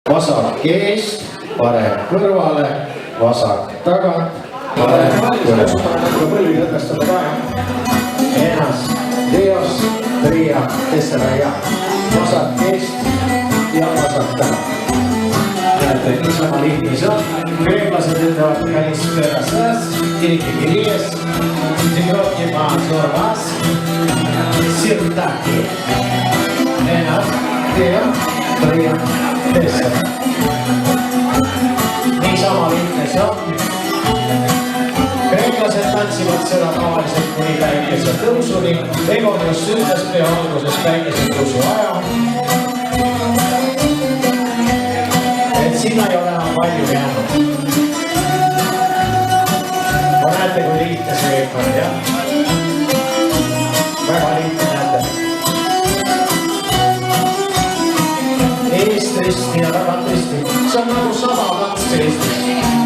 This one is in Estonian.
vasak eest, parem kõrvale, vasak tagant, parem üles. Põlvi lõdvestada ka, jah. Ennast, Dios, tria, tessera ja vasak eest ja vasak tagant. Näete, niisama lihtne see on. Kreeklased ütlevad Kalispera sõjas, kirikigi liies, Sigrotki Maazorvas, Sirtaki. Ennast, Dios, tria, tessera. Niisama lihtne see on. Kreeklased tantsivad seda tavaliselt kuni päikese tõusuni. Egonius ütles pea alguses päikese tõusu aja. Et sinna ei ole enam palju jäänud. Ma näete, kui lihtne see kõik on, jah? Väga lihtne, näete. Eest risti ja tagant risti. See on nagu sama kats Eestis.